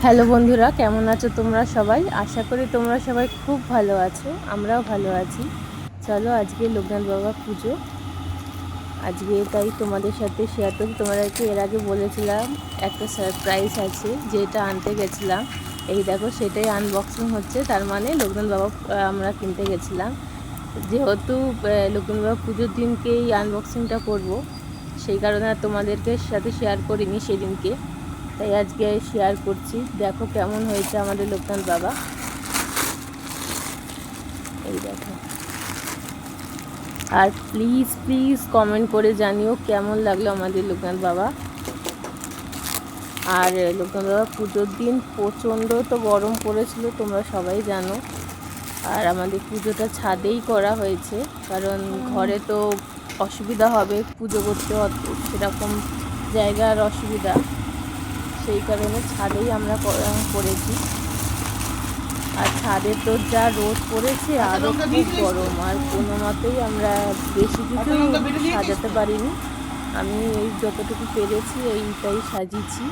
Hello বন্ধুরা, কেমন আছো তোমরা সবাই? আশা করি তোমরা সবাই খুব ভালো আছো, আমরাও ভালো আছি। চলো, আজকে লোকনাথ বাবা পুজো, আজকে তাই তোমাদের সাথে শেয়ার করি। তোমাদেরকে এর আগে বলেছিলাম একটা সারপ্রাইজ আছে, যেটা আনতে গেছিলাম। এই দেখো, সেটাই আনবক্সিং হচ্ছে। তার মানে লোকনাথ বাবা আমরা কিনতে গেছিলাম, যেহেতু লোকনাথ বাবা পুজোর দিনকেই আনবক্সিংটা করব, সেই কারণে আর তোমাদেরকে সাথে শেয়ার করিনি সেদিনকে, তাই আজকে শেয়ার করছি। দেখো কেমন হয়েছে আমাদের লোকনাথ বাবা। এই দেখো, আর প্লিজ প্লিজ কমেন্ট করে জানিও কেমন লাগলো আমাদের লোকনাথ বাবা। আর লোকনাথ বাবা পুজোর দিন প্রচণ্ড তো গরম পড়েছিল, তোমরা সবাই জানো। আর আমাদের পুজোটা ছাদেই করা হয়েছে, কারণ ঘরে তো অসুবিধা হবে পুজো করতে, সেরকম জায়গার অসুবিধা, সেই কারণে ছাদেই আমরা করেছি। আর ছাদে তো যা রোদ পড়েছে, আরও খুব গরম, আর কোনো মতেই আমরা বেশি কিছু সাজাতে পারিনি। আমি এই যতটুকু পেরেছি এইটাই সাজিয়েছি।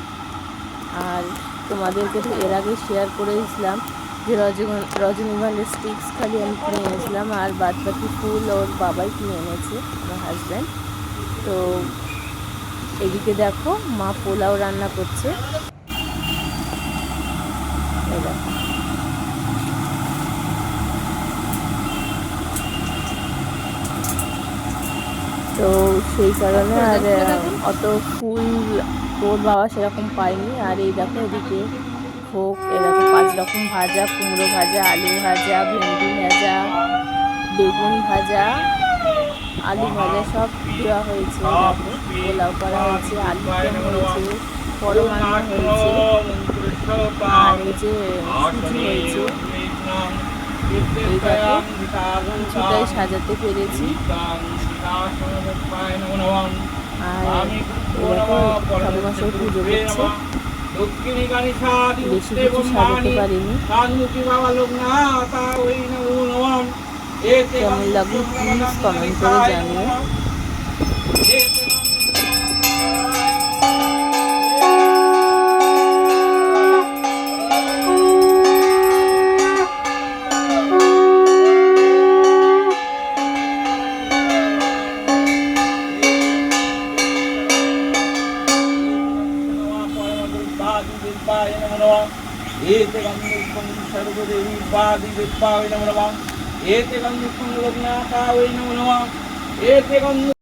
আর তোমাদেরকে তো এর আগে শেয়ার করেছিলাম যে রজনীগন্ধার স্টিক্স খালি আমি কিনে এনেছিলাম, আর বাদ বাকি ফুল ওর বাবাই কিনে এনেছে, আমার হাজব্যান্ড। তো এদিকে দেখো, মা পোলাও রান্না করছে। এই দেখো, তো সেই কারণে আর অত ফুল তোর বাবা সেরকম পায়নি। আর এই দেখো, এদিকে ভোগ, এরকম 5 রকম ভাজা, কুমড়ো ভাজা, আলু ভাজা, ভেন্ডি ভাজা, বেগুন ভাজা, আলু ভাজা সব দেওয়া হয়েছে। দেখো, পোলাও করা হয়েছে, আলু দম হয়েছে, পরম রান্না হয়েছে, আর এই যে সুজি হয়েছে। এই দেখো, কিছুটাই সাজাতে পেরেছি। আর ঠাকুরমশাই পুজো করছে, বেশি কিছু সাজাতে পারিনি। কেমন লাগলো প্লিজ কমেন্ট করে জানিও। एते गन्धपुष्पं सर्वदेवी पादिविद्वाय नमो नमः। एते गन्धपुष्पं लोकनाथाय नमो नमः। एते गन्ध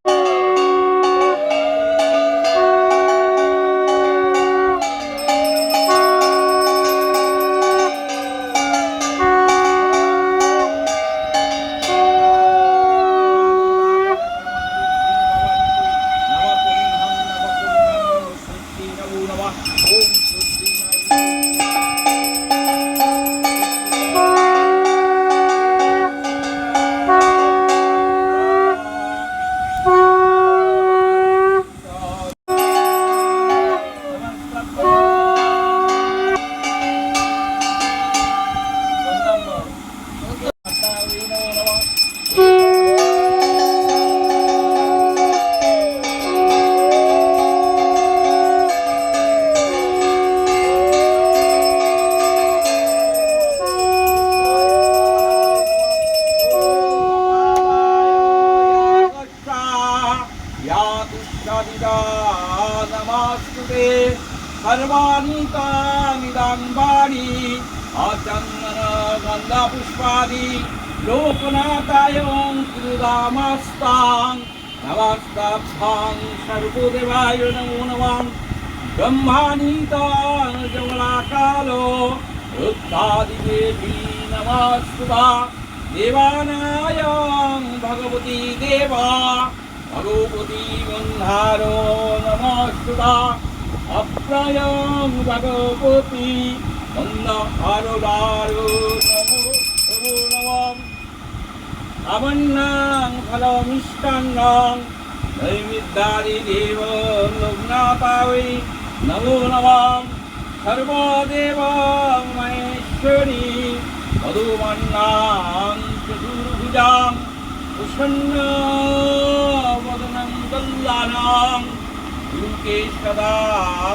नमस्ते सर्वाणि तानि आचन्दन गन्धपुष्पादि लोकनाथाय कृदामस्तां नमस्ताभ्यां सर्वदेवाय नमो नमः। ब्रह्मानीतां जमलाकालो रुद्रादिदेवी नमस्तुता देवानायं भगवती देवा भगवती गन्धारो नमस्तुता अप्रयं भगवती गन्धारो नमो नमः। अवन्नां फलमिष्टान्नं नैवेद्यादि देव लोकनाथाय नमो नमः। सर्वदेव महेश्वरी मधुमन्नां चतुर्भुजां प्रसन्न वदनं कल्याणां युगे सदा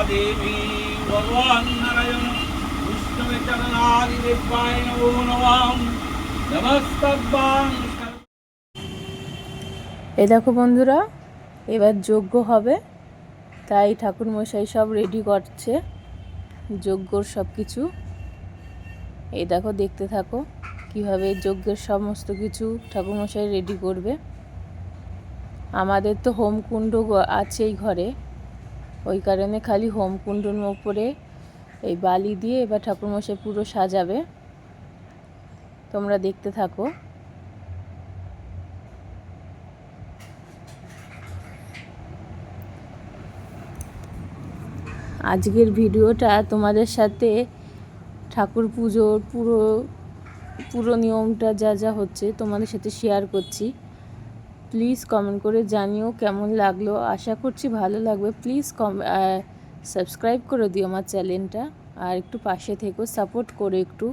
देवी भगवान् नारायण चरणादिदेवाय नमो नमः नमस्तद्वां এই দেখো বন্ধুরা, এবার যজ্ঞ হবে, তাই ঠাকুরমশাই সব রেডি করছে যজ্ঞর সব কিছু। এই দেখো, দেখতে থাকো কিভাবে যজ্ঞের সমস্ত কিছু ঠাকুরমশাই রেডি করবে। আমাদের তো হোমকুণ্ড আছেই ঘরে, ওই কারণে খালি হোমকুণ্ডর ওপরে এই বালি দিয়ে এবার ঠাকুরমশাই পুরো সাজাবে। তোমরা দেখতে থাকো। আজকের ভিডিওটা তোমাদের সাথে ঠাকুর পুজোর পুরো নিয়মটা যা যা হচ্ছে তোমাদের সাথে শেয়ার করছি। প্লিজ কমেন্ট করে জানিও কেমন লাগলো। আশা করছি ভালো লাগবে। প্লিজ সাবস্ক্রাইব করে দিও আমার চ্যানেলটা, আর একটু পাশে থেকো, সাপোর্ট করো একটু।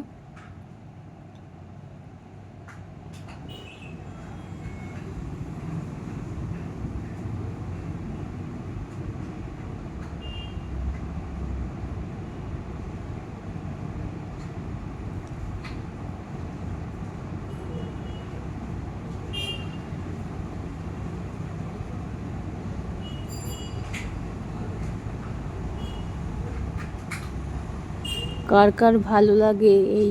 কার কার ভালো লাগে এই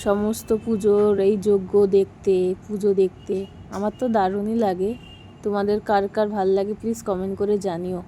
সমস্ত পুজোর এই যজ্ঞ দেখতে, পুজো দেখতে? আমার তো দারুণই লাগে। তোমাদের কার কার ভালো লাগে প্লিজ কমেন্ট করে জানিও।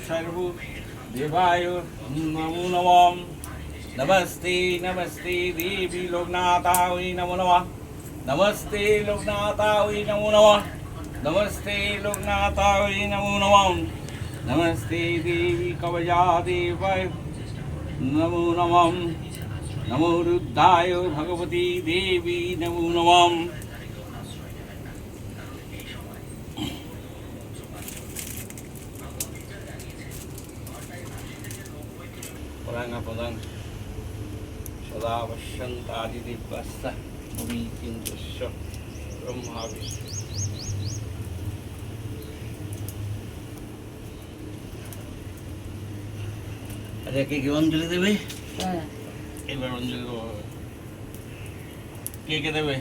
सर्व देवाय नमो नमः नमस्ते नमस्ते देवी लोकनाथाय नमो नमः नमस्ते लोकनाथाय नमो नमः नमस्ते लोकनाथाय नमो नमः नमस्ते देवी कवया देवाय নমো নমঃ নমো রুদ্রায় ভগবতী দেবী নমো নমঃ পরাঙ্গপদং সদা পশ্যন্তাদিদিব্যস্ত ভূমি কিঞ্চস্য ব্রহ্মা বিষ্ণু। আচ্ছা, কে কে অঞ্জলি দেবে? হ্যাঁ এবার অঞ্জলি দেবো। কে কে দেবে?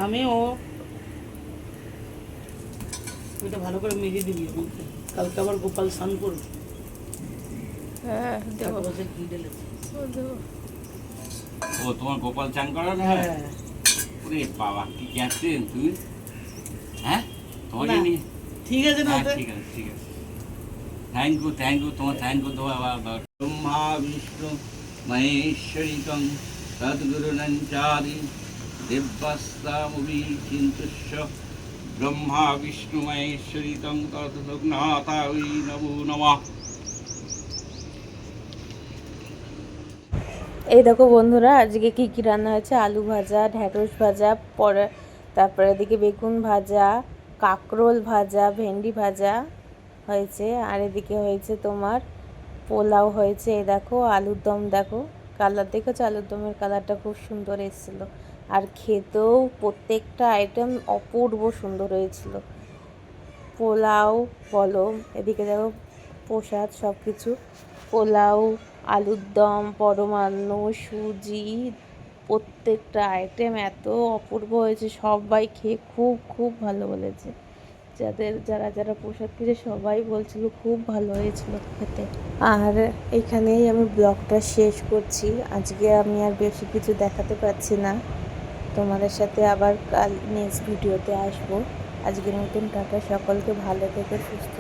আমি ও ওইটা ভালো করে মেখে দিবি কালকে আবার গোপাল স্নান করবে হ্যাঁ দেবো, বসে কি ঢেলেছে দেবো। ও তোমার গোপাল চান করানো? হ্যাঁ ওরে বাবা, কি ক্যাপ্টেন তুমি! হ্যাঁ, তোমাকে না, নিয়ে ঠিক আছে না হ্যাঁ, ওতে? ঠিক আছে ঠিক আছে। থ্যাংক ইউ তোমার থ্যাংক ইউ দেওয়া আবার ব্রহ্মা বিষ্ণু মহেশ্বরিকং সদ্গুরুনঞ্চাদি দেব্যস্তামুবি চিন্তুষ্য ব্রহ্মা বিষ্ণু মহেশ্বরিকং তৎসজ্ঞাতাই নমো নমঃ। এই দেখো বন্ধুরা, আজকে কি কি রান্না হয়েছে। আলু ভাজা, ঢ্যাঁড়স ভাজা, তারপরে এদিকে বেগুন ভাজা, কাঁকরোল ভাজা, ভেন্ডি ভাজা হয়েছে। আর এদিকে হয়েছে তোমার পোলাও হয়েছে। এই দেখো আলুর দম, দেখো কালার দেখেছো, আলুর দমের কালারটা খুব সুন্দর এসেছিলো। আর খেতেও প্রত্যেকটা আইটেম অপূর্ব সুন্দর হয়েছিল। পোলাও বলো, এদিকে দেখো প্রসাদ, সব কিছু, পোলাও, আলুর দম, পরমান্ন, সুজি, প্রত্যেকটা আইটেম এত অপূর্ব হয়েছে। সবাই খেয়ে খুব খুব ভালো বলেছে। যারা যারা প্রসাদ খেয়েছে সবাই বলছিল খুব ভালো হয়েছিল খেতে। আর এখানেই আমি ব্লগটা শেষ করছি। আজকে আমি আর বেশি কিছু দেখাতে পারছি না। তোমাদের সাথে আবার কাল নেক্সট ভিডিওতে আসবো। আজকের মতন টাটা, সকলকে ভালো থেকে সুস্থ